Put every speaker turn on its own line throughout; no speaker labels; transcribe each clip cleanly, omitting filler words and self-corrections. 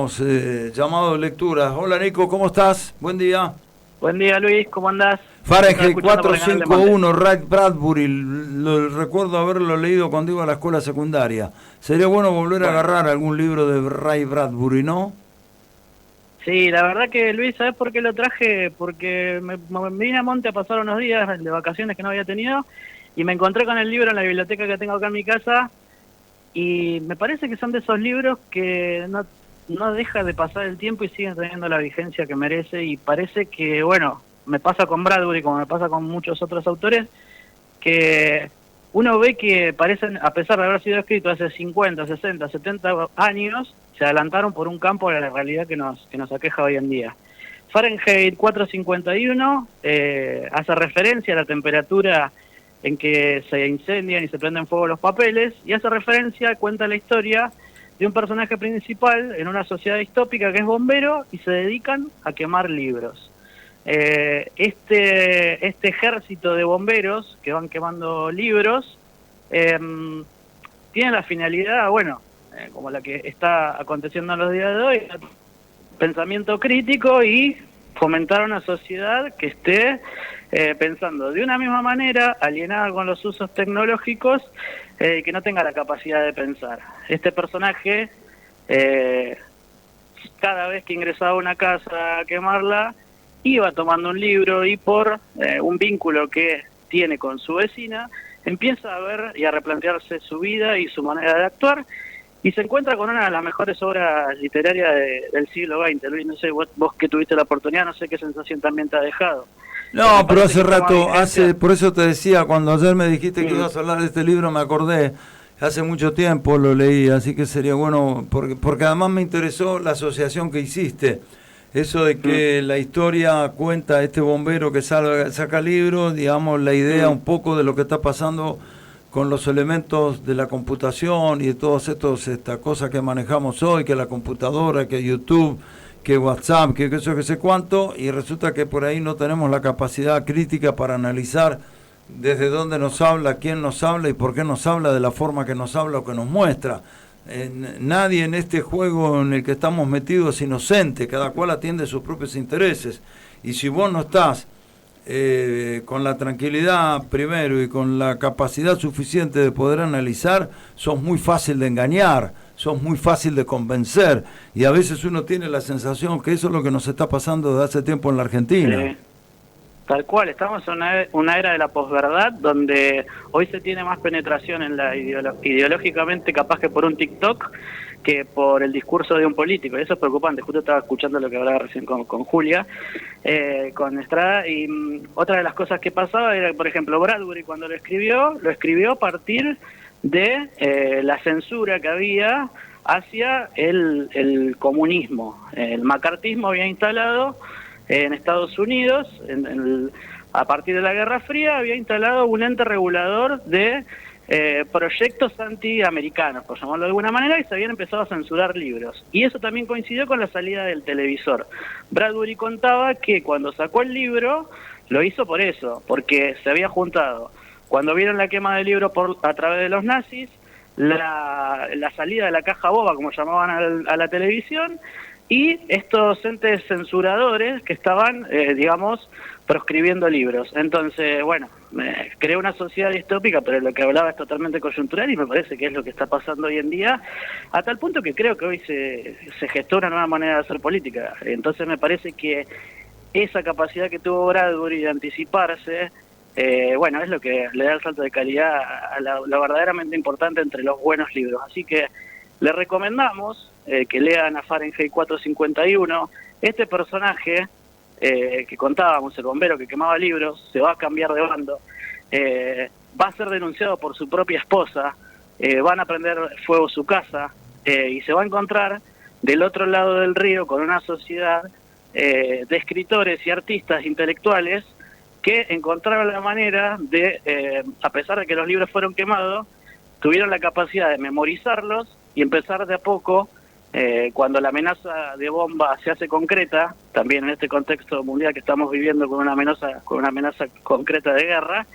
Llamado de lectura. Hola Nico, ¿cómo estás? Buen día.
Buen día, Luis, ¿cómo andás?
Fahrenheit 451, Ray Bradbury. Recuerdo haberlo leído cuando iba a la escuela secundaria. Sería bueno volver a
Bueno,
agarrar algún libro de Ray Bradbury, ¿no?
sí, la verdad que Luis, ¿sabés por qué lo traje? Porque me vine a Monte a pasar unos días de vacaciones que no había tenido y me encontré con el libro en la biblioteca que tengo acá en mi casa y me parece que son de esos libros que no deja de pasar el tiempo y siguen teniendo la vigencia que merece y parece que, bueno, me pasa con Bradbury como me pasa con muchos otros autores, que uno ve que parecen, a pesar de haber sido escrito hace 50, 60, 70 años, se adelantaron por un campo de la realidad que nos aqueja hoy en día. Fahrenheit 451 hace referencia a la temperatura en que se incendian y se prenden fuego los papeles, y hace referencia, cuenta la historia de un personaje principal en una sociedad distópica que es bombero y se dedican a quemar libros. Este ejército de bomberos que van quemando libros tiene la finalidad, bueno, como la que está aconteciendo en los días de hoy, pensamiento crítico y fomentar una sociedad que esté pensando de una misma manera, alienada con los usos tecnológicos, que no tenga la capacidad de pensar. Este personaje, cada vez que ingresaba a una casa a quemarla, iba tomando un libro y por un vínculo que tiene con su vecina, empieza a ver y a replantearse su vida y su manera de actuar, y se encuentra con una de las mejores obras literarias del siglo XX. Luis, no sé, vos que tuviste la oportunidad, no sé qué sensación también te ha dejado.
No,
Me
pero
parece
hace
que toma
rato,
vigencia.
por eso te decía, cuando ayer me dijiste que ibas a hablar de este libro, me acordé, hace mucho tiempo lo leí, así que sería bueno, porque además me interesó la asociación que hiciste, eso de que la historia cuenta este bombero que saca libros, digamos, la idea un poco de lo que está pasando con los elementos de la computación y de todas estas cosas que manejamos hoy, que la computadora, que YouTube, que WhatsApp, que eso, que sé cuánto, y resulta que por ahí no tenemos la capacidad crítica para analizar desde dónde nos habla, quién nos habla y por qué nos habla de la forma que nos habla o que nos muestra. Nadie en este juego en el que estamos metidos es inocente, cada cual atiende sus propios intereses. Y si vos no estás con la tranquilidad primero y con la capacidad suficiente de poder analizar, sos muy fácil de engañar, sos muy fácil de convencer, y a veces uno tiene la sensación que eso es lo que nos está pasando desde hace tiempo en la Argentina.
Tal cual, estamos en una era de la posverdad donde hoy se tiene más penetración en la ideológicamente capaz que por un TikTok que por el discurso de un político, y eso es preocupante. Justo estaba escuchando lo que hablaba recién con Julia, con Estrada, y otra de las cosas que pasaba era, por ejemplo, Bradbury cuando lo escribió a partir de la censura que había hacia el comunismo. El macartismo había instalado en Estados Unidos, a partir de la Guerra Fría, había instalado un ente regulador de proyectos antiamericanos, por llamarlo de alguna manera, y se habían empezado a censurar libros. Y eso también coincidió con la salida del televisor. Bradbury contaba que cuando sacó el libro, lo hizo por eso, porque se había juntado. Cuando vieron la quema del libro a través de los nazis, la salida de la caja boba, como llamaban a la televisión, y estos entes censuradores que estaban, digamos, proscribiendo libros. Entonces, bueno, creó una sociedad distópica, pero lo que hablaba es totalmente coyuntural y me parece que es lo que está pasando hoy en día, a tal punto que creo que hoy se gestó una nueva manera de hacer política. Entonces me parece que esa capacidad que tuvo Bradbury de anticiparse, bueno, es lo que le da el salto de calidad a lo verdaderamente importante entre los buenos libros. Así que le recomendamos que lean a Fahrenheit 451. Este personaje que contábamos, el bombero que quemaba libros, se va a cambiar de bando, va a ser denunciado por su propia esposa, van a prender fuego su casa y se va a encontrar del otro lado del río con una sociedad de escritores y artistas intelectuales que encontraron la manera de, a pesar de que los libros fueron quemados, tuvieron la capacidad de memorizarlos y empezar de a poco, cuando la amenaza de bomba se hace concreta, también en este contexto mundial que estamos viviendo con una amenaza concreta de guerra,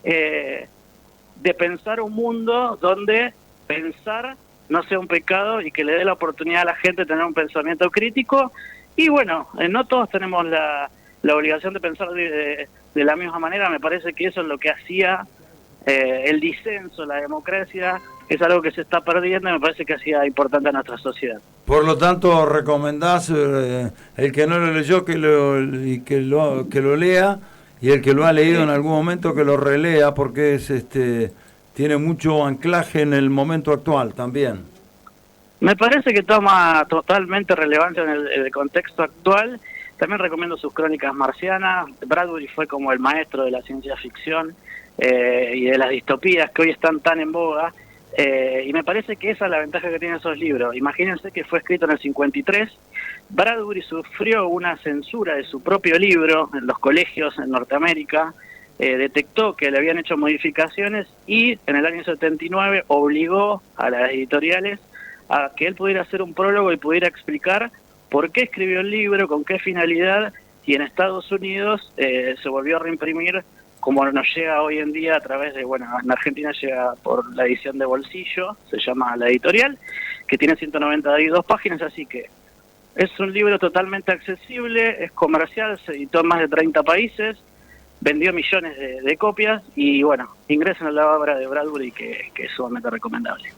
de pensar un mundo donde pensar no sea un pecado y que le dé la oportunidad a la gente de tener un pensamiento crítico. Y bueno, no todos tenemos la obligación de pensar de la misma manera. Me parece que eso es lo que hacía el disenso, la democracia, es algo que se está perdiendo y me parece que hacía importante a nuestra sociedad.
Por lo tanto, recomendás el que no lo leyó que lo lea, y el que lo ha leído en algún momento que lo relea, porque es tiene mucho anclaje en el momento actual también.
Me parece que toma totalmente relevancia en el contexto actual. También recomiendo sus Crónicas Marcianas. Bradbury fue como el maestro de la ciencia ficción y de las distopías que hoy están tan en boga. Y me parece que esa es la ventaja que tienen esos libros. Imagínense que fue escrito en el 53. Bradbury sufrió una censura de su propio libro en los colegios en Norteamérica. Detectó que le habían hecho modificaciones y en el año 79 obligó a las editoriales a que él pudiera hacer un prólogo y pudiera explicar por qué escribió el libro, con qué finalidad, y en Estados Unidos se volvió a reimprimir como nos llega hoy en día a través de, bueno, en Argentina llega por la edición de bolsillo, se llama La Editorial, que tiene 192 páginas, así que es un libro totalmente accesible, es comercial, se editó en más de 30 países, vendió millones de copias y bueno, ingresen a la obra de Bradbury que es sumamente recomendable.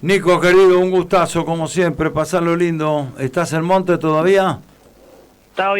Nico, querido, un gustazo como siempre, pasarlo lindo. ¿Estás en Monte todavía?
Está hoy